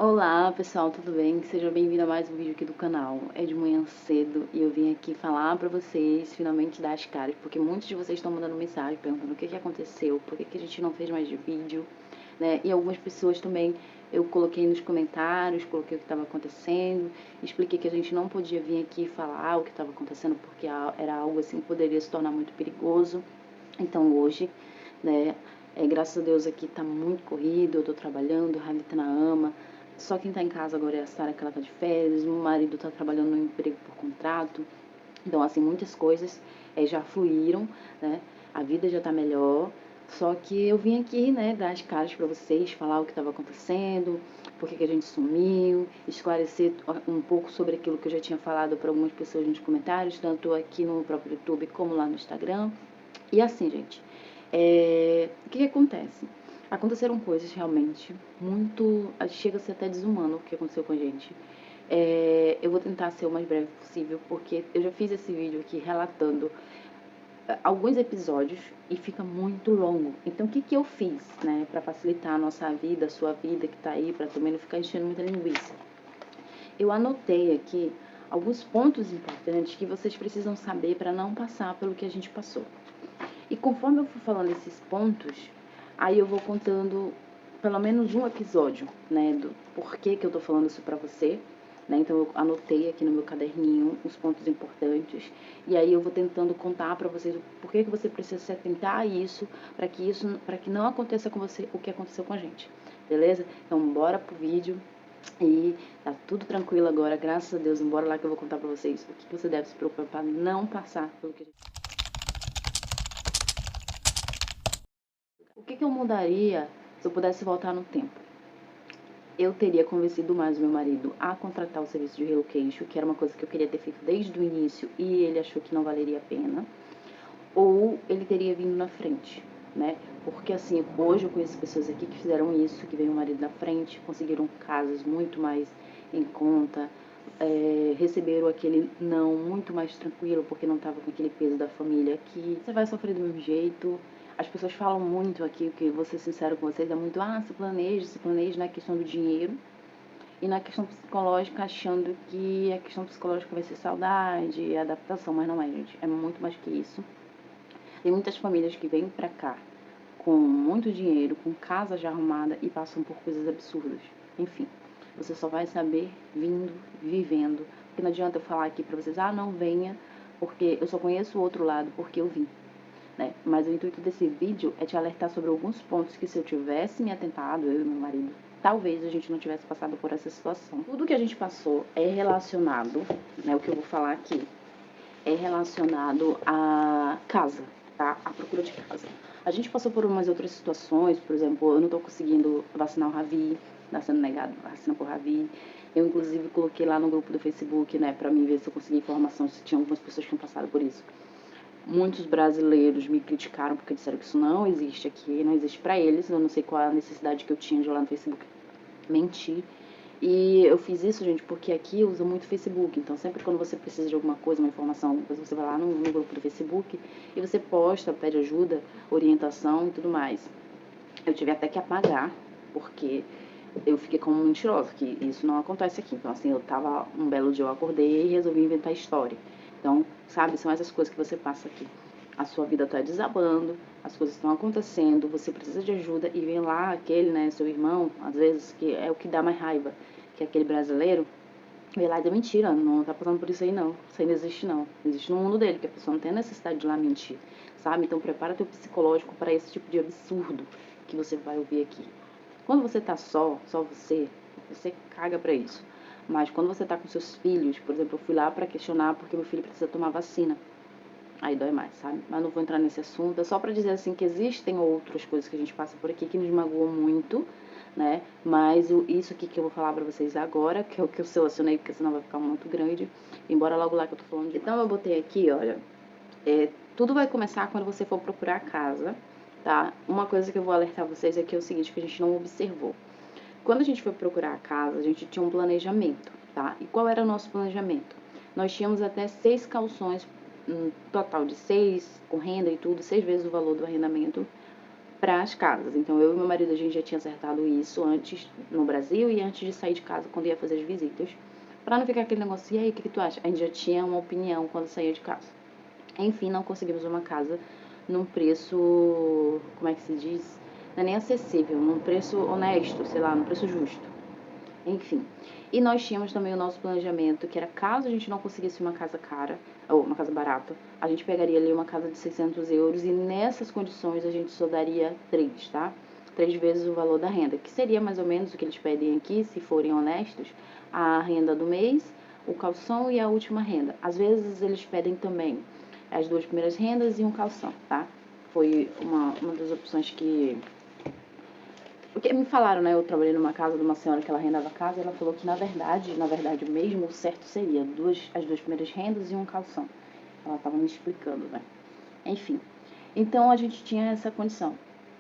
Olá pessoal, tudo bem? Seja bem-vindo a mais um vídeo aqui do canal. É de manhã cedo e eu vim aqui falar pra vocês, finalmente dar as caras, porque muitos de vocês estão mandando mensagem perguntando o que aconteceu, por que a gente não fez mais de vídeo, né? E algumas pessoas também eu coloquei nos comentários, coloquei o que estava acontecendo, expliquei que a gente não podia vir aqui falar o que estava acontecendo porque era algo assim que poderia se tornar muito perigoso. Então hoje, né, graças a Deus aqui tá muito corrido, eu tô trabalhando, a Ravita na ama. Só quem tá em casa agora é a Sara, que ela tá de férias, meu marido tá trabalhando no emprego por contrato. Então, assim, muitas coisas já fluíram, né? A vida já tá melhor. Só que eu vim aqui, né, dar as caras pra vocês, falar o que estava acontecendo, por que a gente sumiu, esclarecer um pouco sobre aquilo que eu já tinha falado para algumas pessoas nos comentários, tanto aqui no próprio YouTube como lá no Instagram. E assim, gente, o que acontece? Aconteceram coisas realmente muito. Chega a ser até desumano o que aconteceu com a gente. Eu vou tentar ser o mais breve possível, porque eu já fiz esse vídeo aqui relatando alguns episódios e fica muito longo. Então, o que eu fiz, né, para facilitar a nossa vida, a sua vida que tá aí, para também não ficar enchendo muita linguiça? Eu anotei aqui alguns pontos importantes que vocês precisam saber para não passar pelo que a gente passou. E conforme eu for falando esses pontos, aí eu vou contando pelo menos um episódio, né, do porquê que eu tô falando isso pra você, né? Então eu anotei aqui no meu caderninho os pontos importantes e aí eu vou tentando contar pra vocês o porquê que você precisa se atentar a isso, para que não aconteça com você o que aconteceu com a gente. Beleza? Então bora pro vídeo. E tá tudo tranquilo agora, graças a Deus. Bora lá que eu vou contar pra vocês o que você deve se preocupar pra não passar pelo que a gente... O que eu mudaria se eu pudesse voltar no tempo? Eu teria convencido mais o meu marido a contratar o serviço de relocation, que era uma coisa que eu queria ter feito desde o início e ele achou que não valeria a pena. Ou ele teria vindo na frente, né? Porque assim, hoje eu conheço pessoas aqui que fizeram isso, que veio o marido na frente, conseguiram casas muito mais em conta, receberam aquele não muito mais tranquilo, porque não estava com aquele peso da família aqui. Você vai sofrer do mesmo jeito. As pessoas falam muito aqui, que vou ser sincero com vocês, é muito, se planeje na questão do dinheiro e na questão psicológica, achando que a questão psicológica vai ser saudade e adaptação, mas não é, gente. É muito mais que isso. Tem muitas famílias que vêm pra cá com muito dinheiro, com casa já arrumada e passam por coisas absurdas. Enfim, você só vai saber vindo, vivendo. Porque não adianta eu falar aqui pra vocês, não venha, porque eu só conheço o outro lado, porque eu vim. Né? Mas o intuito desse vídeo é te alertar sobre alguns pontos que se eu tivesse me atentado, eu e meu marido, talvez a gente não tivesse passado por essa situação. Tudo que a gente passou é relacionado, né, o que eu vou falar aqui, é relacionado à casa, tá? À procura de casa. A gente passou por umas outras situações, por exemplo, eu não tô conseguindo vacinar o Ravi, tá sendo negado vacina por Ravi. Eu, inclusive, coloquei lá no grupo do Facebook, né, pra mim ver se eu conseguia informação, se tinha algumas pessoas que tinham passado por isso. Muitos brasileiros me criticaram porque disseram que isso não existe aqui, não existe pra eles. Eu não sei qual a necessidade que eu tinha de ir lá no Facebook mentir. E eu fiz isso, gente, porque aqui usa muito Facebook. Então, sempre quando você precisa de alguma coisa, uma informação, você vai lá no grupo do Facebook e você posta, pede ajuda, orientação e tudo mais. Eu tive até que apagar, porque eu fiquei como mentirosa, que isso não acontece aqui. Então, assim, eu tava, um belo dia eu acordei e resolvi inventar história. Então, sabe, são essas coisas que você passa aqui. A sua vida tá desabando, as coisas estão acontecendo, você precisa de ajuda e vem lá aquele, né, seu irmão, às vezes, que é o que dá mais raiva, que é aquele brasileiro, vem lá e diz, mentira, não tá passando por isso aí não, isso aí não existe não, existe no mundo dele, que a pessoa não tem necessidade de ir lá mentir, sabe? Então prepara teu psicológico para esse tipo de absurdo que você vai ouvir aqui. Quando você tá só você caga pra isso. Mas quando você tá com seus filhos, por exemplo, eu fui lá pra questionar porque meu filho precisa tomar vacina. Aí dói mais, sabe? Mas não vou entrar nesse assunto. É só pra dizer assim que existem outras coisas que a gente passa por aqui que nos magoam muito, né? Mas isso aqui que eu vou falar pra vocês agora, que é o que eu selecionei, porque senão vai ficar muito grande. Embora logo lá que eu tô falando de... Então eu botei aqui, olha, tudo vai começar quando você for procurar a casa, tá? Uma coisa que eu vou alertar vocês aqui é o seguinte, que a gente não observou. Quando a gente foi procurar a casa, a gente tinha um planejamento, tá? E qual era o nosso planejamento? Nós tínhamos até 6 calções, um total de 6, com renda e tudo, 6 vezes o valor do arrendamento, para as casas. Então, eu e meu marido, a gente já tinha acertado isso antes no Brasil e antes de sair de casa, quando ia fazer as visitas. Pra não ficar aquele negócio, e aí, o que tu acha? A gente já tinha uma opinião quando saía de casa. Enfim, não conseguimos uma casa num preço, como é que se diz? Não é nem acessível, num preço honesto, sei lá, num preço justo. Enfim. E nós tínhamos também o nosso planejamento, que era caso a gente não conseguisse uma casa cara, ou uma casa barata, a gente pegaria ali uma casa de 600 euros e nessas condições a gente só daria 3, tá? 3 vezes o valor da renda, que seria mais ou menos o que eles pedem aqui, se forem honestos, a renda do mês, o calção e a última renda. Às vezes eles pedem também as 2 primeiras rendas e um calção, tá? Foi uma das opções que... Porque me falaram, né? Eu trabalhei numa casa de uma senhora que ela arrendava a casa e ela falou que na verdade mesmo, o certo seria as 2 primeiras rendas e um calção. Ela estava me explicando, né? Enfim. Então a gente tinha essa condição.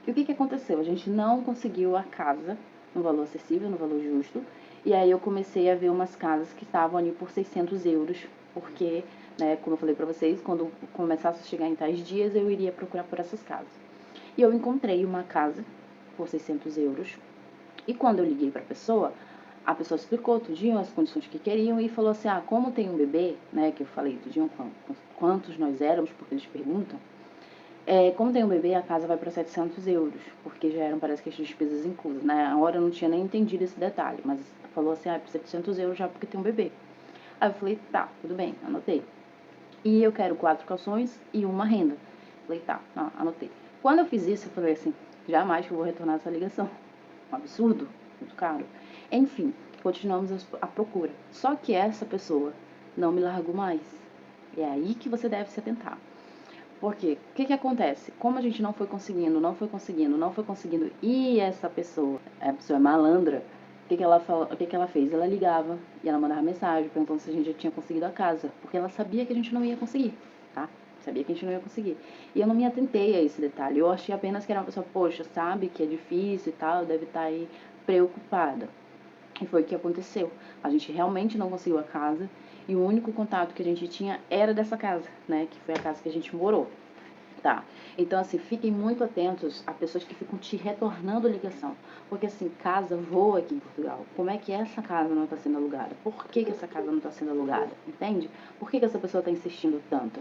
E o que aconteceu? A gente não conseguiu a casa no valor acessível, no valor justo. E aí eu comecei a ver umas casas que estavam ali por 600 euros, porque, né, como eu falei pra vocês, quando começasse a chegar em tais dias, eu iria procurar por essas casas. E eu encontrei uma casa por 600 euros. E quando eu liguei pra pessoa, a pessoa explicou tudinho as condições que queriam e falou assim, como tem um bebê, né, que eu falei tudinho quantos nós éramos, porque eles perguntam, como tem um bebê, a casa vai para 700 euros, porque já eram, parece que as despesas inclusas, né? A hora eu não tinha nem entendido esse detalhe, mas falou assim, por 700 euros já porque tem um bebê. Aí eu falei, tá, tudo bem, anotei. E eu quero 4 calções e uma renda. Falei, tá, anotei. Quando eu fiz isso, eu falei assim, jamais que eu vou retornar essa ligação. Um absurdo, muito caro. Enfim, continuamos a procura. Só que essa pessoa não me largou mais. É aí que você deve se atentar. Porque o que acontece? Como a gente não foi conseguindo, e essa pessoa, a pessoa é malandra, o que ela fez? Ela ligava e ela mandava mensagem perguntando se a gente já tinha conseguido a casa, porque ela sabia que a gente não ia conseguir, tá? Sabia que a gente não ia conseguir. E eu não me atentei a esse detalhe. Eu achei apenas que era uma pessoa, poxa, sabe que é difícil e tal, deve estar aí preocupada. E foi o que aconteceu. A gente realmente não conseguiu a casa e o único contato que a gente tinha era dessa casa, né? Que foi a casa que a gente morou. Tá? Então, assim, fiquem muito atentos a pessoas que ficam te retornando ligação. Porque, assim, casa voa aqui em Portugal. Como é que essa casa não está sendo alugada? Por que essa casa não está sendo alugada? Entende? Por que essa pessoa está insistindo tanto?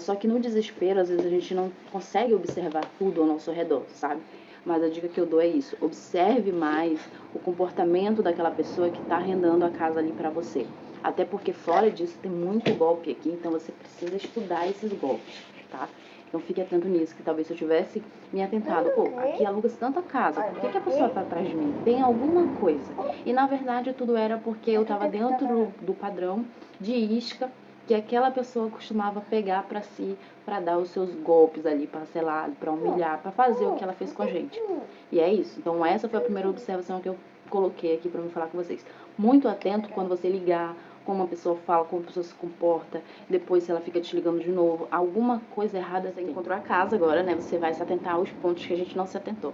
Só que no desespero, às vezes a gente não consegue observar tudo ao nosso redor, sabe? Mas a dica que eu dou é isso. Observe mais o comportamento daquela pessoa que está arrendando a casa ali para você. Até porque fora disso tem muito golpe aqui, então você precisa estudar esses golpes, tá? Então fique atento nisso, que talvez se eu tivesse me atentado, aqui aluga-se tanta casa, por que a pessoa tá atrás de mim? Tem alguma coisa. E na verdade tudo era porque eu tava dentro do padrão de isca que aquela pessoa costumava pegar para si, para dar os seus golpes ali, para sei lá, para humilhar, para fazer o que ela fez com a gente. E é isso. Então essa foi a primeira observação que eu coloquei aqui para me falar com vocês. Muito atento quando você ligar, como uma pessoa fala, como a pessoa se comporta, depois se ela fica te ligando de novo, alguma coisa errada você encontrou a casa agora, né? Você vai se atentar aos pontos que a gente não se atentou.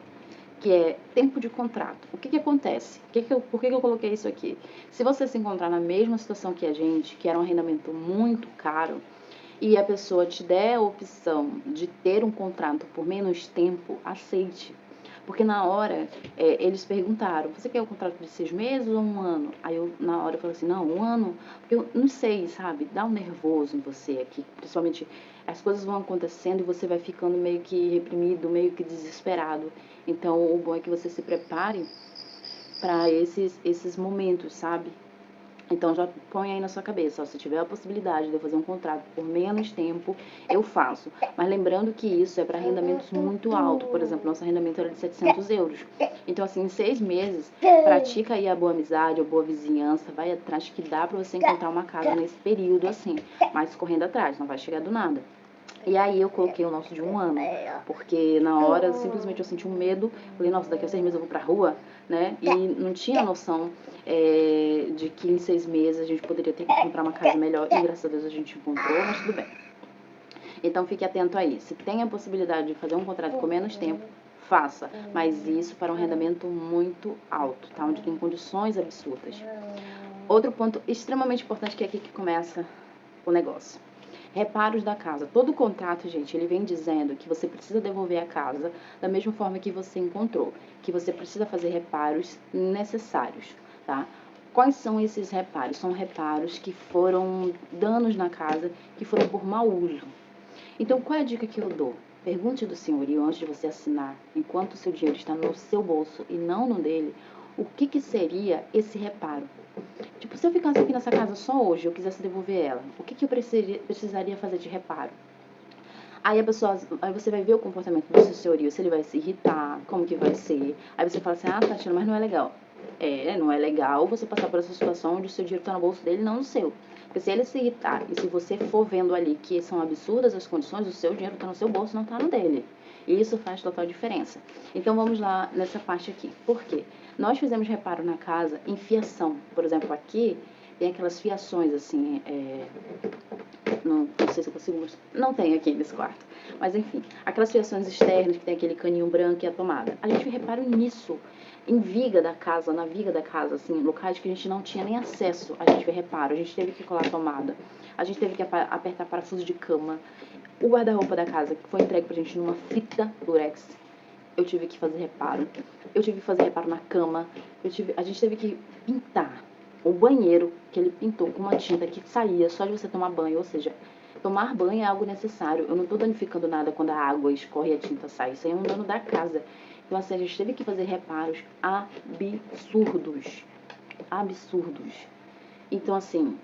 Que é tempo de contrato. O que acontece? Por que eu coloquei isso aqui? Se você se encontrar na mesma situação que a gente, que era um arrendamento muito caro, e a pessoa te der a opção de ter um contrato por menos tempo, aceite. Porque na hora, eles perguntaram, você quer um contrato de 6 meses ou um ano? Aí eu, na hora, eu falei assim, não, um ano, porque eu não sei, sabe, dá um nervoso em você aqui, principalmente as coisas vão acontecendo e você vai ficando meio que reprimido, meio que desesperado. Então, o bom é que você se prepare para esses momentos, sabe? Então já põe aí na sua cabeça, se tiver a possibilidade de eu fazer um contrato por menos tempo, eu faço. Mas lembrando que isso é para arrendamentos muito altos. Por exemplo, nosso arrendamento era de 700 euros. Então, assim, em 6 meses, pratica aí a boa amizade, a boa vizinhança, vai atrás que dá para você encontrar uma casa nesse período, assim, mas correndo atrás, não vai chegar do nada. E aí eu coloquei o nosso de um ano, porque na hora simplesmente eu senti um medo, falei, nossa, daqui a 6 meses eu vou pra rua, né? E não tinha noção de que em 6 meses a gente poderia ter que comprar uma casa melhor, e graças a Deus a gente encontrou, mas tudo bem. Então fique atento aí, se tem a possibilidade de fazer um contrato com menos tempo, faça, mas isso para um arrendamento muito alto, tá? Onde tem condições absurdas. Outro ponto extremamente importante que é aqui que começa o negócio. Reparos da casa. Todo contrato, gente, ele vem dizendo que você precisa devolver a casa da mesma forma que você encontrou, que você precisa fazer reparos necessários, tá? Quais são esses reparos? São reparos que foram danos na casa, que foram por mau uso. Então, qual é a dica que eu dou? Pergunte do senhorio antes de você assinar, enquanto o seu dinheiro está no seu bolso e não no dele, o que seria esse reparo? Tipo, se eu ficasse aqui nessa casa só hoje, eu quisesse devolver ela, o que eu precisaria fazer de reparo? Aí aí você vai ver o comportamento do seu senhorio, se ele vai se irritar, como que vai ser. Aí você fala assim, ah, Tatiana, mas não é legal. Não é legal você passar por essa situação onde o seu dinheiro está no bolso dele, não no seu. Porque se ele se irritar e se você for vendo ali que são absurdas as condições, o seu dinheiro está no seu bolso, não está no dele. E isso faz total diferença. Então vamos lá nessa parte aqui. Por quê? Nós fizemos reparo na casa em fiação. Por exemplo, aqui tem aquelas fiações assim, não sei se eu consigo mostrar. Não tem aqui nesse quarto. Mas enfim, aquelas fiações externas que tem aquele caninho branco e a tomada. A gente repara nisso, em viga da casa, na viga da casa, assim, em locais que a gente não tinha nem acesso, a gente vê reparo. A gente teve que colar a tomada, a gente teve que apertar parafuso de cama. O guarda-roupa da casa, que foi entregue pra gente numa fita durex, eu tive que fazer reparo. Eu tive que fazer reparo na cama. A gente teve que pintar o banheiro, que ele pintou com uma tinta que saía só de você tomar banho. Ou seja, tomar banho é algo necessário. Eu não estou danificando nada quando a água escorre e a tinta sai. Isso aí é um dano da casa. Então, assim, a gente teve que fazer reparos absurdos. Absurdos. Então, assim,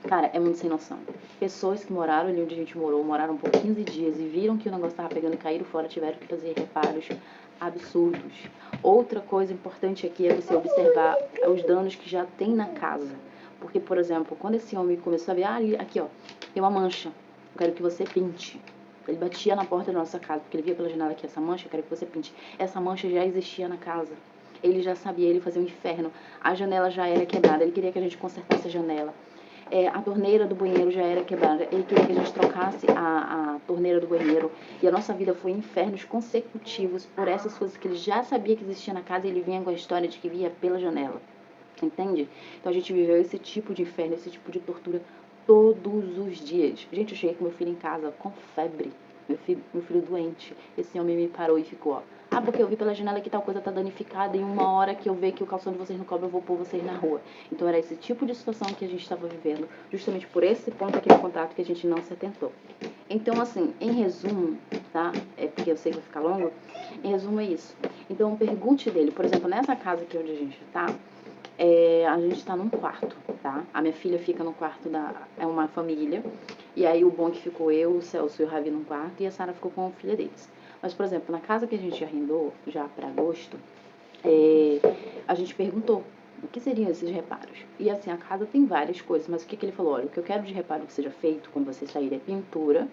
cara, é muito sem noção. Pessoas que moraram ali onde a gente morou, moraram por 15 dias e viram que o negócio estava pegando e caíram fora, tiveram que fazer reparos absurdos. Outra coisa importante aqui é você observar os danos que já tem na casa. Porque, por exemplo, quando esse homem começou a ver, ali, aqui ó, tem uma mancha, eu quero que você pinte. Ele batia na porta da nossa casa, porque ele via pela janela aqui, essa mancha, eu quero que você pinte. Essa mancha já existia na casa. Ele já sabia, ele fazia um inferno. A janela já era quebrada, ele queria que a gente consertasse a janela. A torneira do banheiro já era quebrada. Ele queria que a gente trocasse a torneira do banheiro. E a nossa vida foi infernos consecutivos por essas coisas que ele já sabia que existia na casa e ele vinha com a história de que via pela janela. Entende? Então a gente viveu esse tipo de inferno, esse tipo de tortura todos os dias. Gente, eu cheguei com meu filho em casa com febre. Meu filho doente. Esse homem me parou e ficou, ó. Ah, porque eu vi pela janela que tal coisa tá danificada e uma hora que eu ver que o calção de vocês não cobre, eu vou pôr vocês na rua. Então era esse tipo de situação que a gente estava vivendo, justamente por esse ponto aqui no contrato que a gente não se atentou. Então, assim, em resumo, tá? É porque eu sei que vai ficar longo. Em resumo é isso. Então, pergunte dele, por exemplo, nessa casa aqui onde a gente tá, a gente tá num quarto, tá? A minha filha fica no quarto é uma família. E aí o bom é que ficou eu, o Celso e o Ravi num quarto e a Sara ficou com a filha deles. Mas, por exemplo, na casa que a gente arrendou, já para agosto, a gente perguntou o que seriam esses reparos. E assim, a casa tem várias coisas, mas o que ele falou? Olha, o que eu quero de reparo que seja feito quando você sair é pintura,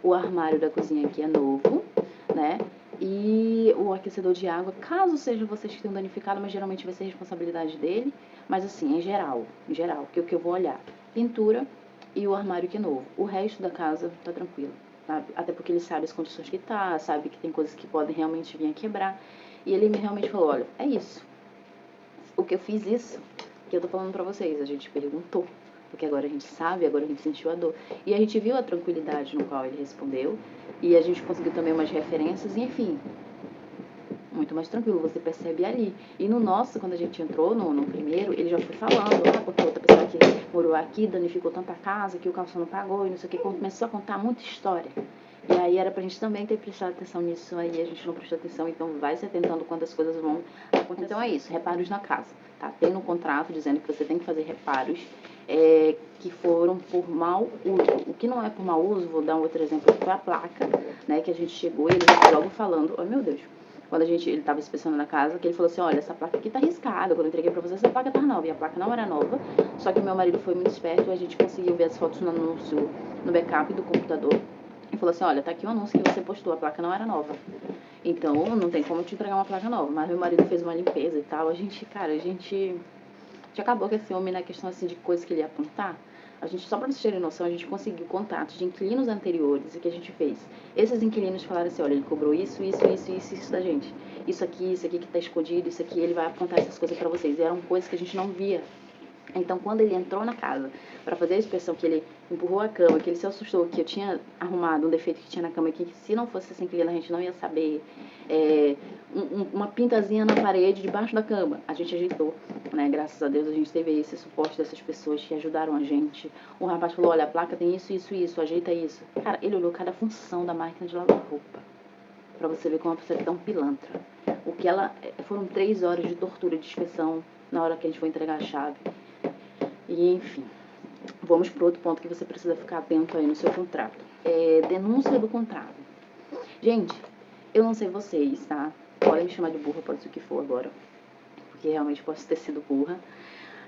o armário da cozinha aqui é novo, né? E o aquecedor de água, caso seja vocês que tenham danificado, mas geralmente vai ser responsabilidade dele. Mas assim, em geral, que o que eu vou olhar, pintura e o armário que é novo. O resto da casa tá tranquilo. Sabe? Até porque ele sabe as condições que tá, sabe que tem coisas que podem realmente vir a quebrar. E ele realmente falou, olha, é isso. O que eu fiz isso, que eu tô falando pra vocês, a gente perguntou. Porque agora a gente sabe, agora a gente sentiu a dor. E a gente viu a tranquilidade no qual ele respondeu. E a gente conseguiu também umas referências, e enfim, muito mais tranquilo, você percebe ali. E no nosso, quando a gente entrou no primeiro, ele já foi falando, porque outra pessoa que morou aqui danificou tanta casa, que o calção não pagou, e não sei o que, começou a contar muita história. E aí era pra gente também ter prestado atenção nisso, aí a gente não prestou atenção, então vai se atentando quando as coisas vão acontecer. Então é isso, reparos na casa, tá? Tem no contrato dizendo que você tem que fazer reparos que foram por mau uso. O que não é por mau uso, vou dar um outro exemplo, foi a placa, né, que a gente chegou e ele já logo falando, oh meu Deus, quando ele estava inspecionando a casa, que ele falou assim, olha, essa placa aqui tá riscada, quando eu entreguei pra você, essa placa tá nova, e a placa não era nova, só que meu marido foi muito esperto, e a gente conseguiu ver as fotos no anúncio, no backup do computador, e falou assim, olha, tá aqui o anúncio que você postou, a placa não era nova, então não tem como te entregar uma placa nova, mas meu marido fez uma limpeza e tal, a gente acabou com esse homem na questão assim de coisas que ele ia apontar. A gente, só para vocês terem noção, a gente conseguiu contatos de inquilinos anteriores. E o que a gente fez? Esses inquilinos falaram assim, olha, ele cobrou isso da gente. Isso aqui que tá escondido, isso aqui, ele vai apontar essas coisas para vocês. E eram coisas que a gente não via. Então, quando ele entrou na casa para fazer a inspeção, que ele empurrou a cama, que ele se assustou, que eu tinha arrumado um defeito que tinha na cama, que se não fosse assim, a gente não ia saber, uma pintazinha na parede debaixo da cama, a gente ajeitou, né? Graças a Deus a gente teve esse suporte dessas pessoas que ajudaram a gente. O rapaz falou, olha, a placa tem isso, ajeita isso. Cara, ele olhou cada função da máquina de lavar roupa, pra você ver como uma pessoa é tão pilantra. Foram 3 horas de tortura, de inspeção, na hora que a gente foi entregar a chave. E, enfim, vamos para outro ponto que você precisa ficar atento aí no seu contrato. Denúncia do contrato. Gente, eu não sei vocês, tá? Podem me chamar de burra, pode ser o que for agora, porque realmente posso ter sido burra.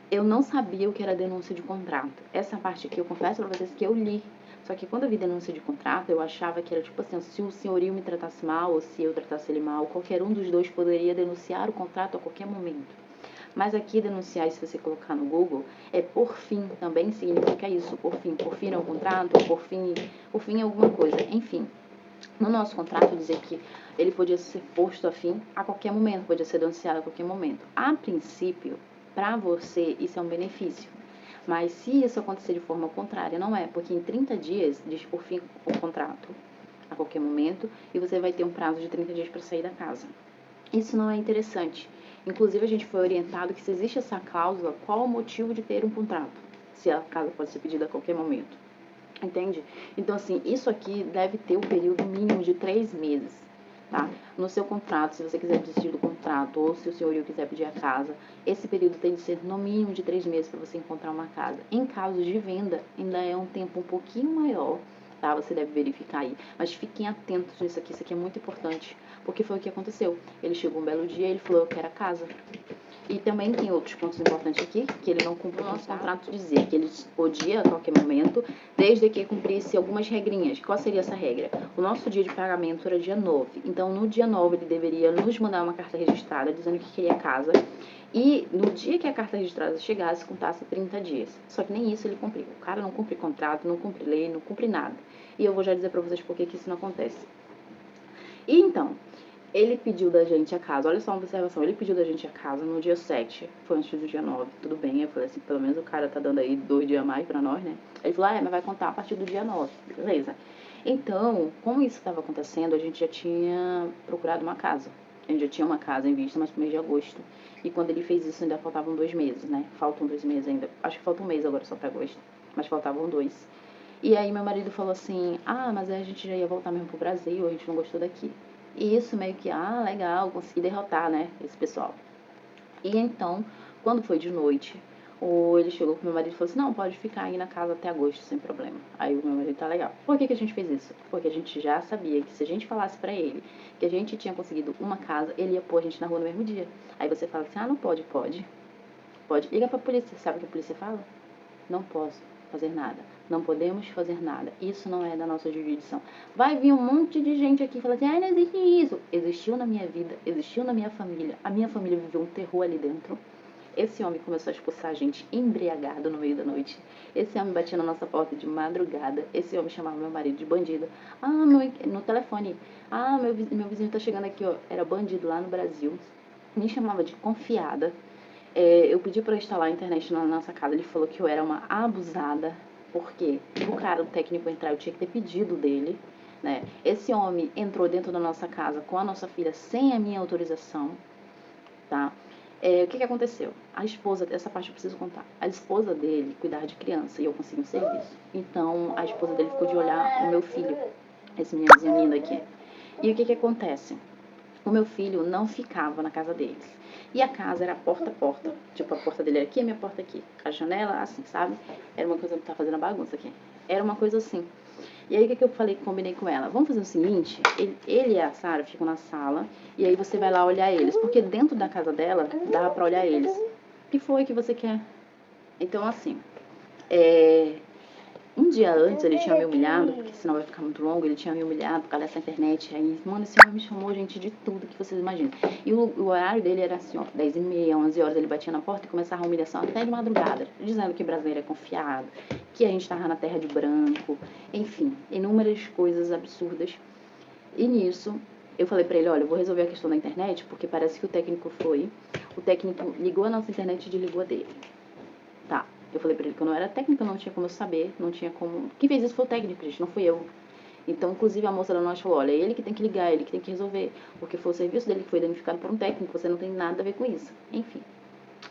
Eu não sabia o que era denúncia de contrato. Essa parte aqui eu confesso pra vocês que eu li. Só que quando eu vi denúncia de contrato, eu achava que era tipo assim, se o senhorio me tratasse mal ou se eu tratasse ele mal, qualquer um dos dois poderia denunciar o contrato a qualquer momento. Mas aqui denunciar, se você colocar no Google, por fim, também significa isso, por fim é um contrato, por fim é alguma coisa, enfim. No nosso contrato dizia que ele podia ser posto a fim a qualquer momento, podia ser denunciado a qualquer momento. A princípio, para você, isso é um benefício. Mas se isso acontecer de forma contrária, não é, porque em 30 dias diz por fim o contrato a qualquer momento e você vai ter um prazo de 30 dias para sair da casa. Isso não é interessante. Inclusive, a gente foi orientado que se existe essa cláusula, qual o motivo de ter um contrato? Se a casa pode ser pedida a qualquer momento. Entende? Então, assim, isso aqui deve ter um período mínimo de 3 meses, tá? No seu contrato, se você quiser desistir do contrato, ou se o senhorio quiser pedir a casa, esse período tem de ser no mínimo de 3 meses para você encontrar uma casa. Em casos de venda, ainda é um tempo um pouquinho maior, tá? Você deve verificar aí. Mas fiquem atentos nisso aqui, isso aqui é muito importante, porque foi o que aconteceu. Ele chegou um belo dia e ele falou, eu quero a casa. E também tem outros pontos importantes aqui, que ele não cumpriu o nosso contrato dizer, que ele podia a qualquer momento, desde que cumprisse algumas regrinhas. Qual seria essa regra? O nosso dia de pagamento era dia 9, então no dia 9 ele deveria nos mandar uma carta registrada dizendo que queria casa, e no dia que a carta registrada chegasse, contasse 30 dias. Só que nem isso ele cumpriu. O cara não cumpre contrato, não cumpre lei, não cumpre nada. E eu vou já dizer pra vocês por que isso não acontece. E então, ele pediu da gente a casa, olha só uma observação, ele pediu da gente a casa no dia 7, foi antes do dia 9, tudo bem, eu falei assim, pelo menos o cara tá dando aí 2 dias a mais pra nós, né? Ele falou, mas vai contar a partir do dia 9, beleza. Então, como isso estava acontecendo, a gente já tinha procurado uma casa, a gente já tinha uma casa em vista, mas pro mês de agosto, e quando ele fez isso ainda faltavam 2 meses, né? Faltam 2 meses ainda, acho que falta um mês agora só pra agosto, mas faltavam 2. E aí meu marido falou assim, mas aí a gente já ia voltar mesmo pro Brasil, a gente não gostou daqui. E isso meio que, legal, consegui derrotar, né, esse pessoal. E então, quando foi de noite, ele chegou com meu marido e falou assim, não, pode ficar aí na casa até agosto, sem problema. Aí o meu marido, tá legal. Por que a gente fez isso? Porque a gente já sabia que se a gente falasse pra ele que a gente tinha conseguido uma casa, ele ia pôr a gente na rua no mesmo dia. Aí você fala assim, não pode. Pode. Liga pra polícia. Sabe o que a polícia fala? Não posso fazer nada. Não podemos fazer nada. Isso não é da nossa jurisdição. Vai vir um monte de gente aqui e falar assim, não existe isso. Existiu na minha vida, existiu na minha família. A minha família viveu um terror ali dentro. Esse homem começou a expulsar a gente embriagado no meio da noite. Esse homem batia na nossa porta de madrugada. Esse homem chamava meu marido de bandido. No telefone. Meu vizinho tá chegando aqui, ó. Era bandido lá no Brasil. Me chamava de confiada. Eu pedi para instalar a internet na nossa casa, ele falou que eu era uma abusada, porque o técnico entrar, eu tinha que ter pedido dele, né? Esse homem entrou dentro da nossa casa com a nossa filha sem a minha autorização, tá? O que aconteceu? A esposa, essa parte eu preciso contar, a esposa dele cuidava de criança e eu consegui um serviço. Então, a esposa dele ficou de olhar o meu filho, esse meninozinho lindo aqui. E o que acontece? O meu filho não ficava na casa deles. E a casa era porta a porta. Tipo, a porta dele era aqui, a minha porta aqui. A janela, assim, sabe? Era uma coisa que tá fazendo a bagunça aqui. Era uma coisa assim. E aí, o que eu falei, combinei com ela? Vamos fazer o seguinte, ele e a Sara ficam na sala, e aí você vai lá olhar eles. Porque dentro da casa dela, dava pra olhar eles. O que foi que você quer? Então, assim, um dia antes ele tinha me humilhado, porque senão vai ficar muito longo, ele tinha me humilhado por causa dessa internet. Aí, mano, esse homem me chamou, gente, de tudo que vocês imaginam. E o horário dele era assim, ó, 10h30, 11 horas, ele batia na porta e começava a humilhação até de madrugada, dizendo que brasileiro é confiado, que a gente tava na terra de branco, enfim, inúmeras coisas absurdas. E nisso, eu falei pra ele, olha, eu vou resolver a questão da internet, porque parece que o técnico ligou a nossa internet e desligou a dele. Tá. Eu falei pra ele que eu não era técnica, não tinha como eu saber, não tinha como... Quem fez isso foi o técnico, gente, não fui eu. Então, inclusive, a moça da nós falou, olha, é ele que tem que ligar, ele que tem que resolver, porque foi o serviço dele que foi danificado por um técnico, você não tem nada a ver com isso. Enfim.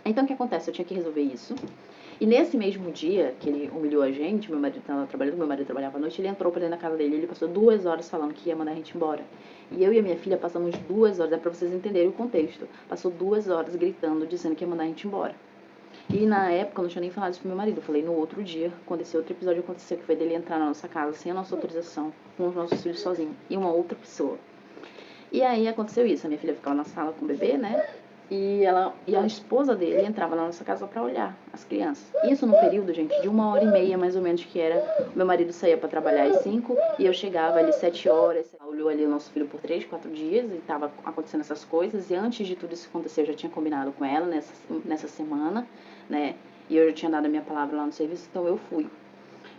Então, o que acontece? Eu tinha que resolver isso. E nesse mesmo dia que ele humilhou a gente, meu marido estava trabalhando, meu marido trabalhava à noite, ele entrou pra dentro da casa dele, ele passou 2 horas falando que ia mandar a gente embora. E eu e a minha filha passamos 2 horas, é pra vocês entenderem o contexto, passou 2 horas gritando, dizendo que ia mandar a gente embora. E na época eu não tinha nem falado isso pro meu marido, eu falei no outro dia, quando esse outro episódio aconteceu, que foi dele entrar na nossa casa sem a nossa autorização, com os nossos filhos sozinhos, e uma outra pessoa. E aí aconteceu isso, a minha filha ficava na sala com o bebê, né? E a esposa dele entrava na nossa casa pra olhar as crianças. Isso no período, gente, de 1h30 mais ou menos, que era, meu marido saía pra trabalhar às 5 e eu chegava ali 7 horas, olhou ali o nosso filho por 3, 4 dias e tava acontecendo essas coisas. E antes de tudo isso acontecer, eu já tinha combinado com ela nessa semana, né? E eu já tinha dado a minha palavra lá no serviço, então eu fui.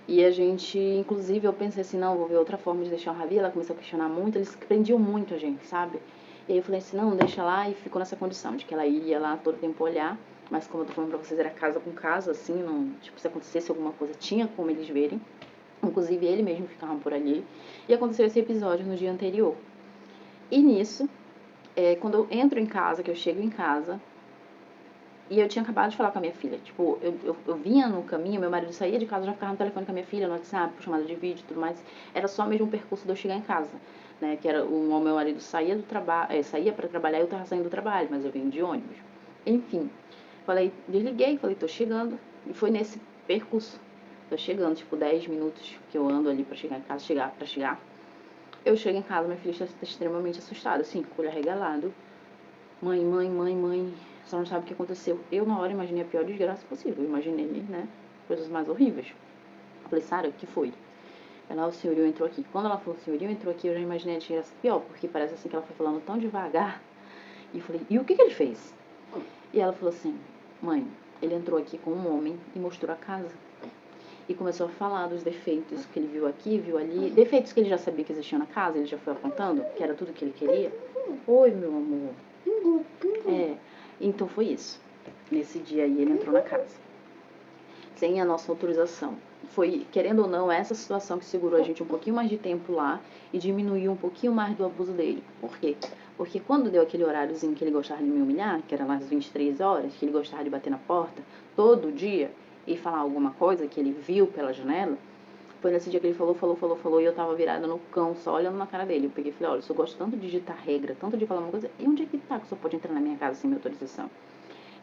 E a gente, inclusive, eu pensei assim, não, vou ver outra forma de deixar o Ravi. Ela começou a questionar muito, eles prendiam muito a gente, sabe? E aí eu falei assim, não, deixa lá, e ficou nessa condição de que ela iria lá todo tempo olhar. Mas como eu tô falando pra vocês, era casa com casa, assim, não, tipo, se acontecesse alguma coisa, tinha como eles verem. Inclusive, ele mesmo ficava por ali. E aconteceu esse episódio no dia anterior. E nisso, quando eu entro em casa, que eu chego em casa, e eu tinha acabado de falar com a minha filha. Tipo, eu vinha no caminho, meu marido saía de casa, já ficava no telefone com a minha filha, no WhatsApp, por chamada de vídeo e tudo mais. Era só mesmo o percurso de eu chegar em casa, né? Que era o meu marido saía do trabalho, saía pra trabalhar e eu tava saindo do trabalho, mas eu vim de ônibus. Enfim, falei, desliguei, falei, tô chegando. E foi nesse percurso. Tô chegando, tipo, 10 minutos que eu ando ali pra chegar em casa, pra chegar. Eu chego em casa, minha filha está extremamente assustada, assim, com o olho arregalado. Mãe, mãe, mãe, mãe, só não sabe o que aconteceu. Eu, na hora, imaginei a pior desgraça possível. Eu imaginei, né, coisas mais horríveis. Eu falei, Sara, o que foi? Ela, o senhorio entrou aqui. Quando ela falou, o senhorio entrou aqui, eu já imaginei a desgraça pior, porque parece assim que ela foi falando tão devagar. E eu falei, e o que ele fez? E ela falou assim, mãe, ele entrou aqui com um homem e mostrou a casa. E começou a falar dos defeitos que ele viu aqui, viu ali. Defeitos que ele já sabia que existiam na casa, ele já foi apontando, que era tudo que ele queria. Oi, meu amor. Então foi isso. Nesse dia aí ele entrou na casa. Sem a nossa autorização. Foi, querendo ou não, essa situação que segurou a gente um pouquinho mais de tempo lá e diminuiu um pouquinho mais do abuso dele. Por quê? Porque quando deu aquele horáriozinho que ele gostava de me humilhar, que era lá às 23 horas, que ele gostava de bater na porta todo dia e falar alguma coisa que ele viu pela janela, foi nesse dia que ele falou, e eu tava virada no cão, só olhando na cara dele. Eu peguei e falei, olha, eu só gosto tanto de digitar regra, tanto de falar uma coisa, e onde é que tá que o senhor pode entrar na minha casa sem minha autorização?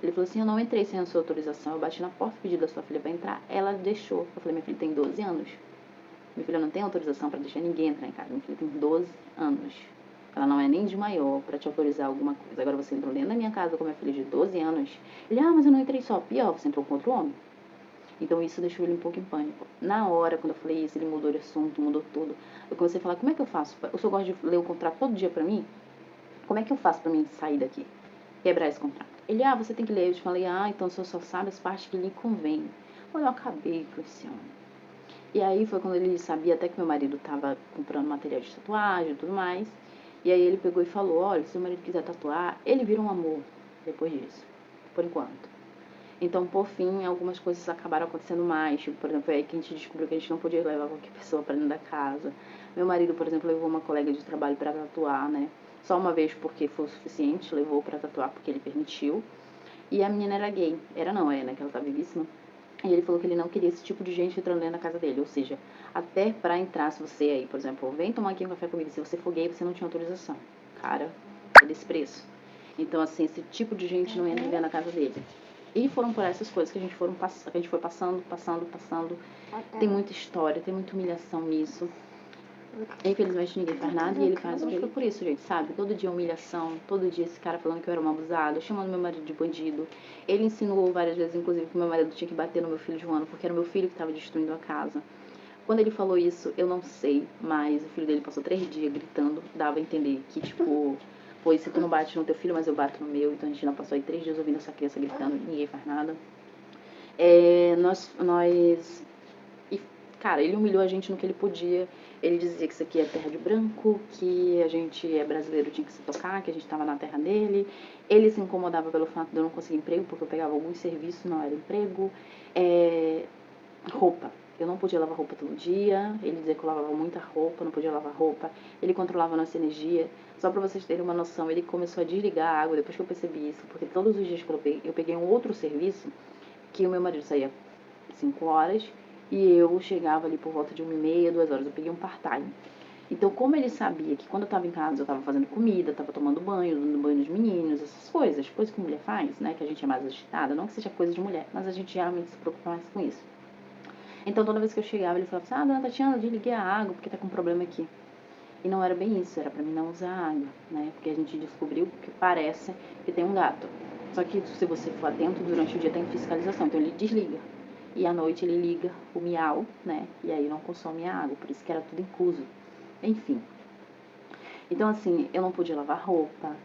Ele falou assim, eu não entrei sem a sua autorização, eu bati na porta pedindo da sua filha pra entrar, ela deixou. Eu falei, minha filha tem 12 anos. Minha filha não tem autorização pra deixar ninguém entrar em casa, minha filha tem 12 anos. Ela não é nem de maior pra te autorizar alguma coisa. Agora você entrou dentro da minha casa com minha filha de 12 anos. Ele, mas eu não entrei só. Pior, você entrou com outro homem. Então isso deixou ele um pouco em pânico. Na hora, quando eu falei isso, ele mudou de assunto, mudou tudo. Eu comecei a falar, como é que eu faço? O senhor gosta de ler o contrato todo dia pra mim? Como é que eu faço pra mim sair daqui? Quebrar esse contrato. Ele, você tem que ler. Eu te falei, então o senhor só sabe as partes que lhe convém. Olha, eu acabei com esse homem. E aí foi quando ele sabia até que meu marido tava comprando material de tatuagem e tudo mais. E aí ele pegou e falou, olha, se o marido quiser tatuar, ele vira um amor depois disso. Por enquanto. Então, por fim, algumas coisas acabaram acontecendo mais. Tipo, por exemplo, é aí que a gente descobriu que a gente não podia levar qualquer pessoa pra dentro da casa. Meu marido, por exemplo, levou uma colega de trabalho pra tatuar, né? Só uma vez porque foi o suficiente, levou pra tatuar porque ele permitiu. E a menina era gay. Era não, né? Que ela tá vivíssima. E ele falou que ele não queria esse tipo de gente entrando dentro da casa dele. Ou seja, até pra entrar, se você aí, por exemplo, vem tomar aqui um café comigo, se você for gay, você não tinha autorização. Cara, é desse preço. Então, assim, esse tipo de gente não entra dentro da casa dele. E foram por essas coisas que a gente foi passando. Tem muita história, tem muita humilhação nisso. Infelizmente ninguém faz nada e ele faz o que foi por isso, gente, sabe? Todo dia humilhação, todo dia esse cara falando que eu era uma abusada, chamando meu marido de bandido. Ele insinuou várias vezes, inclusive, que meu marido tinha que bater no meu filho de 1 ano, porque era meu filho que estava destruindo a casa. Quando ele falou isso, eu não sei, mas o filho dele passou 3 dias gritando, dava a entender que, tipo, pois se tu não bate no teu filho, mas eu bato no meu, então a gente não passou aí 3 dias ouvindo essa criança gritando, ninguém faz nada. Cara, ele humilhou a gente no que ele podia. Ele dizia que isso aqui é terra de branco, que a gente é brasileiro, tinha que se tocar, que a gente estava na terra dele. Ele se incomodava pelo fato de eu não conseguir emprego, porque eu pegava alguns serviços, não era emprego. Roupa. Eu não podia lavar roupa todo dia. Ele dizia que eu lavava muita roupa, não podia lavar roupa. Ele controlava a nossa energia. Só pra vocês terem uma noção, ele começou a desligar a água depois que eu percebi isso, porque todos os dias que eu peguei um outro serviço, que o meu marido saía 5 horas e eu chegava ali por volta de 1h30, 2 horas. Eu peguei um part-time. Então, como ele sabia que quando eu estava em casa, eu estava fazendo comida, estava tomando banho, dando banho nos meninos, essas coisas que mulher faz, né, que a gente é mais agitada, não que seja coisa de mulher, mas a gente geralmente se preocupa mais com isso. Então, toda vez que eu chegava, ele falava assim, dona Tatiana, desliguei a água porque tá com problema aqui. E não era bem isso, era pra mim não usar água, né, porque a gente descobriu que parece que tem um gato. Só que se você for atento, durante o dia tem fiscalização, então ele desliga. E à noite ele liga o miau, né, e aí não consome a água, por isso que era tudo incluso. Enfim. Então, assim, eu não podia lavar roupa,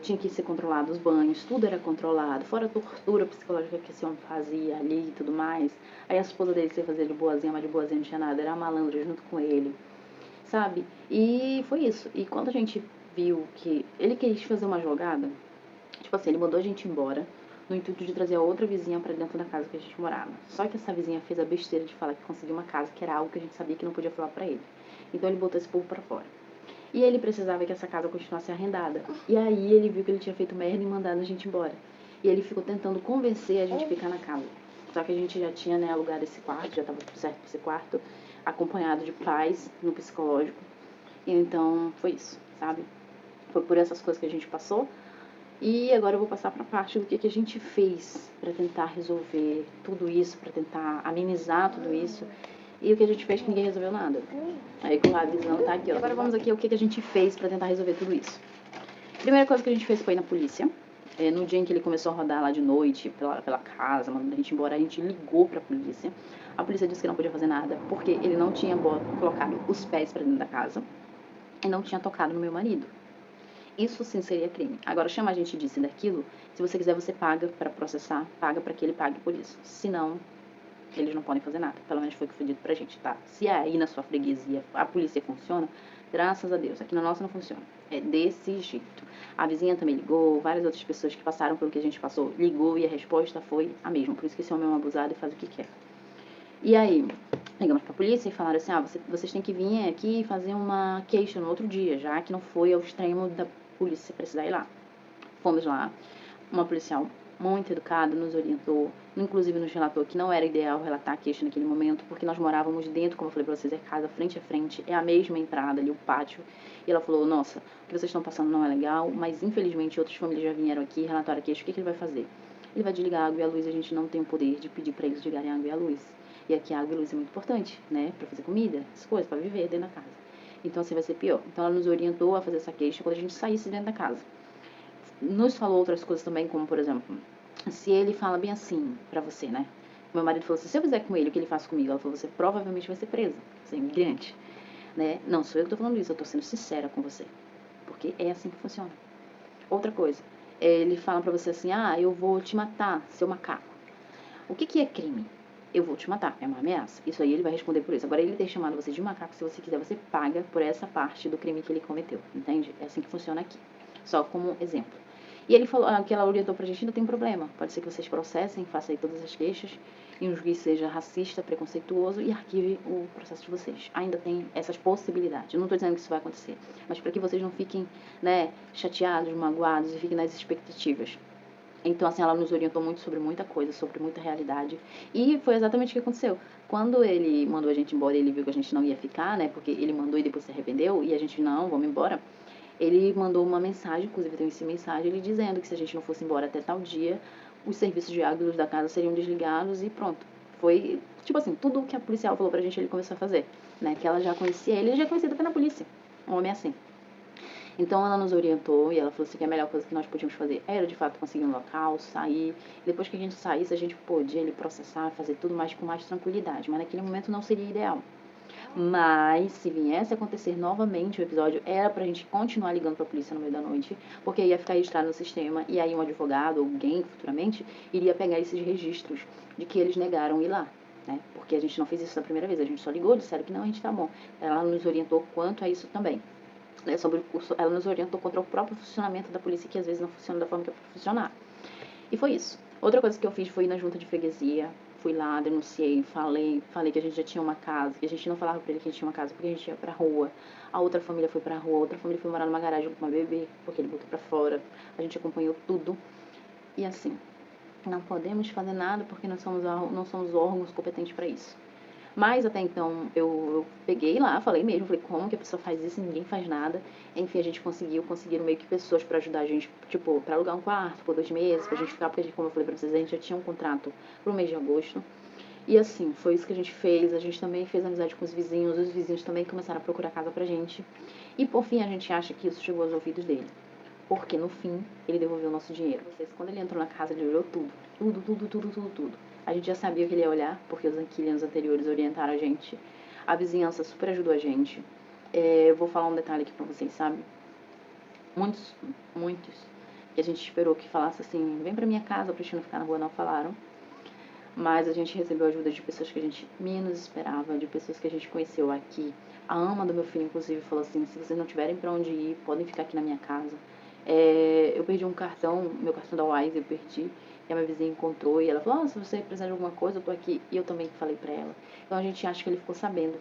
tinha que ser controlado os banhos, tudo era controlado, fora a tortura psicológica que esse homem fazia ali e tudo mais. Aí a esposa dele se fazia de boazinha, mas de boazinha não tinha nada, era a malandra junto com ele, sabe? E foi isso. E quando a gente viu que ele quis fazer uma jogada, tipo assim, ele mandou a gente embora no intuito de trazer a outra vizinha pra dentro da casa que a gente morava. Só que essa vizinha fez a besteira de falar que conseguiu uma casa, que era algo que a gente sabia que não podia falar pra ele. Então ele botou esse povo pra fora. E ele precisava que essa casa continuasse arrendada. E aí ele viu que ele tinha feito merda e mandado a gente embora. E ele ficou tentando convencer a gente a ficar na casa. Só que a gente já tinha, né, alugado esse quarto, já estava tudo certo pra esse quarto, acompanhado de pais no psicológico. E então foi isso, sabe? Foi por essas coisas que a gente passou. E agora eu vou passar para a parte do que a gente fez para tentar resolver tudo isso, para tentar amenizar tudo isso. E o que a gente fez que ninguém resolveu nada. Aí com a visão tá aqui, ó. Agora vamos aqui o que a gente fez para tentar resolver tudo isso. Primeira coisa que a gente fez foi ir na polícia. No dia em que ele começou a rodar lá de noite pela casa, mandando a gente embora, a gente ligou pra polícia. A polícia disse que não podia fazer nada, porque ele não tinha colocado os pés pra dentro da casa e não tinha tocado no meu marido. Isso sim seria crime. Agora, chama a gente disso e daquilo. Se você quiser, você paga para processar, paga para que ele pague por isso. Se não, eles não podem fazer nada. Pelo menos foi o que foi dito pra gente, tá? Se aí na sua freguesia a polícia funciona, graças a Deus. Aqui na nossa não funciona. É desse jeito. A vizinha também ligou, várias outras pessoas que passaram pelo que a gente passou ligou e a resposta foi a mesma. Por isso que esse homem é um abusado e faz o que quer. E aí, ligamos pra polícia e falaram assim, vocês têm que vir aqui e fazer uma queixa no outro dia, já que não foi ao extremo da polícia precisar ir lá. Fomos lá, uma policial muito educada nos orientou, inclusive nos relatou que não era ideal relatar a queixa naquele momento, porque nós morávamos dentro, como eu falei pra vocês, é casa frente a frente, é a mesma entrada ali, o pátio. E ela falou, nossa, o que vocês estão passando não é legal, mas infelizmente outras famílias já vieram aqui, relataram a queixa, o que ele vai fazer? Ele vai desligar a água e a luz, a gente não tem o poder de pedir pra eles desligarem a água e a luz. E aqui a água e a luz é muito importante, né, pra fazer comida, essas coisas, pra viver dentro da casa. Então assim vai ser pior. Então ela nos orientou a fazer essa queixa quando a gente saísse dentro da casa. Nos falou outras coisas também, como por exemplo, se ele fala bem assim pra você, né? Meu marido falou assim, se eu fizer com ele o que ele faz comigo, ela falou, você provavelmente vai ser presa, você é imigrante, né? Não, sou eu que tô falando isso, eu tô sendo sincera com você, porque é assim que funciona. Outra coisa, ele fala pra você assim, eu vou te matar, seu macaco. O que é crime? Eu vou te matar, é uma ameaça. Isso aí ele vai responder por isso. Agora, ele ter chamado você de macaco, se você quiser, você paga por essa parte do crime que ele cometeu, entende? É assim que funciona aqui. Só como exemplo. E ele falou que ela orientou pra gente, não tem problema. Pode ser que vocês processem, façam aí todas as queixas, e um juiz seja racista, preconceituoso, e arquive o processo de vocês. Ainda tem essas possibilidades. Eu não tô dizendo que isso vai acontecer, mas para que vocês não fiquem, né, chateados, magoados e fiquem nas expectativas. Então, assim, ela nos orientou muito sobre muita coisa, sobre muita realidade. E foi exatamente o que aconteceu. Quando ele mandou a gente embora, ele viu que a gente não ia ficar, né? Porque ele mandou e depois se arrependeu, e a gente, não, vamos embora. Ele mandou uma mensagem, inclusive tem essa mensagem, ele dizendo que se a gente não fosse embora até tal dia, os serviços de água e luz da casa seriam desligados e pronto. Foi, tipo assim, tudo o que a policial falou pra gente, ele começou a fazer, né? Que ela já conhecia ele já conhecia até na polícia. Um homem assim. Então ela nos orientou e ela falou assim que a melhor coisa que nós podíamos fazer era de fato conseguir um local, sair. Depois que a gente saísse, a gente podia ele processar, fazer tudo mais com mais tranquilidade. Mas naquele momento não seria ideal. Mas se viesse a acontecer novamente o episódio, era pra gente continuar ligando pra polícia no meio da noite, porque ia ficar registrado no sistema e aí um advogado ou alguém futuramente iria pegar esses registros de que eles negaram ir lá. né? Porque a gente não fez isso da primeira vez, a gente só ligou, disseram que não, a gente tá bom. Ela nos orientou quanto a isso também. Né? Ela nos orientou contra o próprio funcionamento da polícia, que às vezes não funciona da forma que é pra funcionar. E foi isso. Outra coisa que eu fiz foi ir na junta de freguesia. Fui lá, denunciei, falei que a gente já tinha uma casa, que a gente não falava pra ele que a gente tinha uma casa porque a gente ia pra rua. A outra família foi pra rua, a outra família foi morar numa garagem com uma bebê, porque ele botou pra fora. A gente acompanhou tudo. E assim, não podemos fazer nada porque não somos órgãos competentes para isso. Mas até então eu peguei lá, falei mesmo, falei como que a pessoa faz isso e ninguém faz nada. Enfim, a gente conseguiram meio que pessoas para ajudar a gente, tipo, para alugar um quarto por 2 meses, pra gente ficar, porque a gente, como eu falei pra vocês, a gente já tinha um contrato pro mês de agosto. E assim, foi isso que a gente fez. A gente também fez amizade com os vizinhos também começaram a procurar casa pra gente. E por fim, a gente acha que isso chegou aos ouvidos dele. Porque no fim, ele devolveu o nosso dinheiro. Quando ele entrou na casa, ele olhou tudo. Tudo, tudo, tudo, tudo, tudo. A gente já sabia o que ele ia olhar, porque os inquilinos anteriores orientaram a gente. A vizinhança super ajudou a gente. Eu vou falar um detalhe aqui pra vocês, sabe? Muitos, que a gente esperou que falasse assim, vem pra minha casa pra gente não ficar na rua, não falaram. Mas a gente recebeu ajuda de pessoas que a gente menos esperava, de pessoas que a gente conheceu aqui. A ama do meu filho, inclusive, falou assim, se vocês não tiverem pra onde ir, podem ficar aqui na minha casa. Eu perdi um cartão, meu cartão da Wise eu perdi, e a minha vizinha encontrou, e ela falou, se você precisar de alguma coisa, eu tô aqui. E eu também falei pra ela. Então a gente acha que ele ficou sabendo,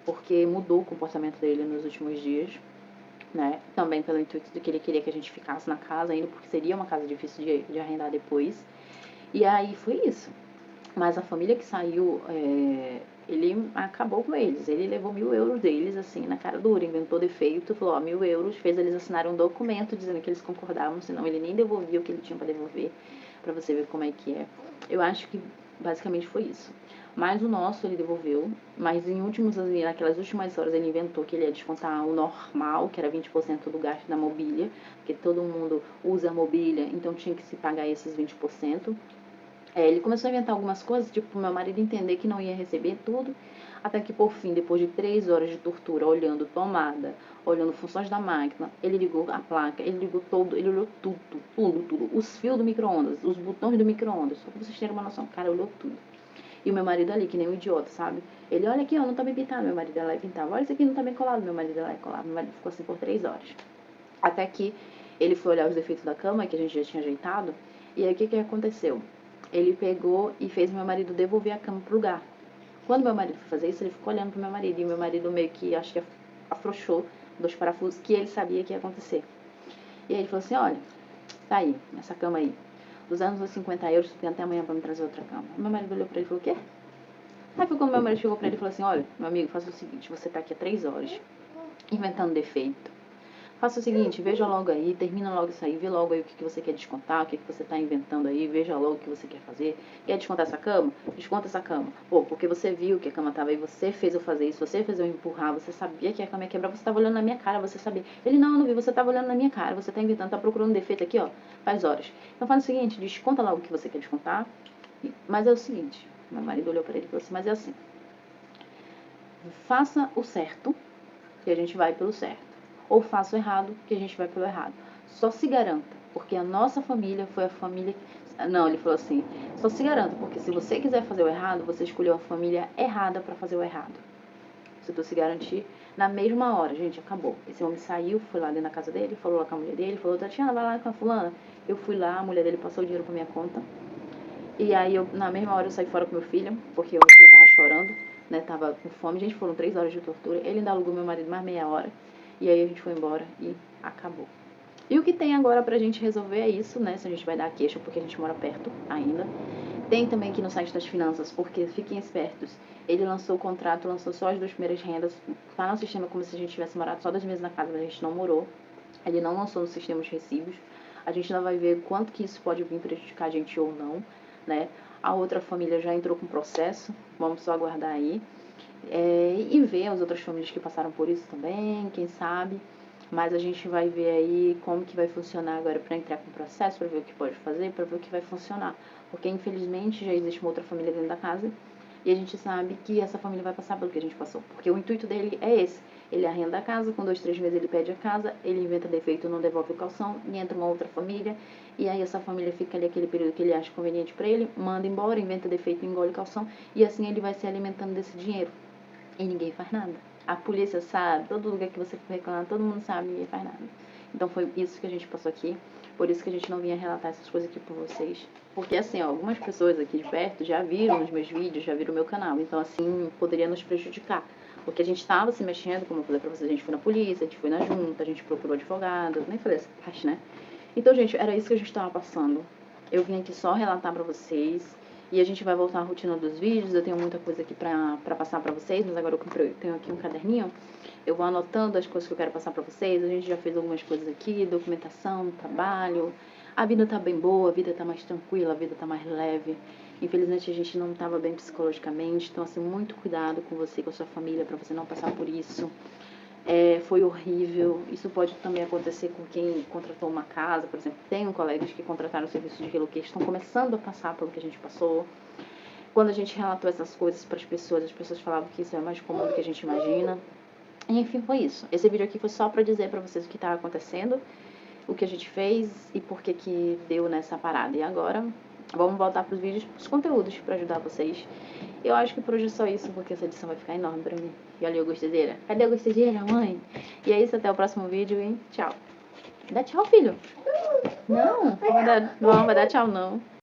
porque mudou o comportamento dele nos últimos dias, né? Também pelo intuito de que ele queria que a gente ficasse na casa ainda, porque seria uma casa difícil de arrendar depois. E aí foi isso. Mas a família que saiu, ele acabou com eles. Ele levou 1.000 euros deles, assim, na cara dura, inventou defeito, falou, 1.000 euros, fez eles assinarem um documento dizendo que eles concordavam, senão ele nem devolvia o que ele tinha para devolver, para você ver como é que é. Eu acho que basicamente foi isso. Mas o nosso ele devolveu, mas naquelas últimas horas ele inventou que ele ia descontar o normal, que era 20% do gasto da mobília, porque todo mundo usa a mobília, então tinha que se pagar esses 20%. Ele começou a inventar algumas coisas, tipo, meu marido entender que não ia receber tudo, até que por fim, depois de 3 horas de tortura, olhando tomada, olhando funções da máquina, ele ligou a placa, ele ligou ele olhou tudo, tudo, tudo. Os fios do micro-ondas, os botões do micro-ondas, só pra vocês terem uma noção, cara, olhou tudo. E o meu marido ali, que nem um idiota, sabe? Ele, olha aqui, ó, não tá bem pintado, meu marido lá e pintava. Olha isso aqui, não tá bem colado, meu marido lá e colava. Meu marido ficou assim por 3 horas. Até que ele foi olhar os defeitos da cama, que a gente já tinha ajeitado, e aí o que aconteceu? Ele pegou e fez meu marido devolver a cama pro lugar. Quando meu marido foi fazer isso, ele ficou olhando pro meu marido, e o meu marido meio que, acho que afrouxou dos parafusos que ele sabia que ia acontecer. E aí ele falou assim, olha, tá aí, essa cama aí, 250 euros, tu tem até amanhã pra me trazer outra cama. O meu marido olhou pra ele e falou, o quê? Aí foi quando meu marido chegou pra ele e falou assim, olha, meu amigo, faça o seguinte, você tá aqui há 3 horas, inventando defeito. Faça o seguinte, veja logo aí, termina logo isso aí, vê logo aí o que você quer descontar, o que você está inventando aí, veja logo o que você quer fazer. Quer descontar essa cama? Desconta essa cama. Pô, porque você viu que a cama estava aí, você fez eu fazer isso, você fez eu empurrar, você sabia que a cama ia quebrar, você estava olhando na minha cara, você sabia. Ele, não, eu não vi, você estava olhando na minha cara, você está inventando, tá procurando um defeito aqui, ó, faz horas. Então faz o seguinte, desconta logo o que você quer descontar, mas é o seguinte, meu marido olhou para ele e falou assim, mas é assim, faça o certo, que a gente vai pelo certo. Ou faça o errado, que a gente vai pelo errado. Só se garanta, porque a nossa família foi a família... Não, ele falou assim, só se garanta, porque se você quiser fazer o errado, você escolheu a família errada para fazer o errado. Se tu se garantir, na mesma hora, gente, acabou. Esse homem saiu, foi lá dentro da casa dele, falou lá com a mulher dele, falou, Tatiana, vai lá com a fulana. Eu fui lá, a mulher dele passou o dinheiro pra minha conta. E aí, na mesma hora, eu saí fora com meu filho, porque meu filho tava chorando, né, tava com fome. Gente, foram 3 horas de tortura. Ele ainda alugou meu marido mais meia hora. E aí a gente foi embora e acabou. E o que tem agora pra gente resolver é isso, né? Se a gente vai dar a queixa, porque a gente mora perto ainda. Tem também aqui no site das finanças, porque fiquem espertos. Ele lançou o contrato, lançou só as 2 primeiras rendas. Tá no sistema como se a gente tivesse morado só 2 meses na casa, mas a gente não morou. Ele não lançou no sistema os recibos. A gente ainda vai ver quanto que isso pode vir prejudicar a gente ou não, né? A outra família já entrou com processo, vamos só aguardar aí. E ver as outras famílias que passaram por isso também, quem sabe. Mas a gente vai ver aí como que vai funcionar agora para entrar com o processo, para ver o que pode fazer, para ver o que vai funcionar. Porque infelizmente já existe uma outra família dentro da casa e a gente sabe que essa família vai passar pelo que a gente passou. Porque o intuito dele é esse. ele arrenda a casa, com 2, 3 meses ele pede a casa, ele inventa defeito, não devolve o calção, e entra uma outra família, e aí essa família fica ali aquele período que ele acha conveniente para ele, manda embora, inventa defeito, engole o calção, e assim ele vai se alimentando desse dinheiro. E ninguém faz nada. A polícia sabe, todo lugar que você for reclamar, todo mundo sabe, ninguém faz nada. Então foi isso que a gente passou aqui, por isso que a gente não vinha relatar essas coisas aqui pra vocês. Porque assim, ó, algumas pessoas aqui de perto já viram os meus vídeos, já viram o meu canal, então assim, poderia nos prejudicar. Porque a gente estava se mexendo, como eu falei pra vocês, a gente foi na polícia, a gente foi na junta, a gente procurou advogado, nem falei essa parte, né? Então, gente, era isso que a gente estava passando. Eu vim aqui só relatar pra vocês. E a gente vai voltar à rotina dos vídeos. Eu tenho muita coisa aqui pra passar pra vocês, mas agora eu tenho aqui um caderninho. Eu vou anotando as coisas que eu quero passar pra vocês. A gente já fez algumas coisas aqui, documentação, trabalho. A vida tá bem boa, a vida tá mais tranquila, a vida tá mais leve. Infelizmente a gente não tava bem psicologicamente, então assim, muito cuidado com você e com a sua família pra você não passar por isso. Foi horrível. Isso pode também acontecer com quem contratou uma casa, por exemplo. Tenho colegas que contrataram o serviço de relocation, estão começando a passar pelo que a gente passou. Quando a gente relatou essas coisas para as pessoas falavam que isso é mais comum do que a gente imagina. E, enfim, foi isso. Esse vídeo aqui foi só para dizer para vocês o que estava acontecendo, o que a gente fez e por que deu nessa parada. E agora, vamos voltar para os vídeos, os conteúdos para ajudar vocês. Eu acho que por hoje é só isso, porque essa edição vai ficar enorme pra mim. E olha a gostoseira. Cadê a gostoseira, mãe? E é isso, até o próximo vídeo e tchau. Dá tchau, filho. Não vai dar tchau, não.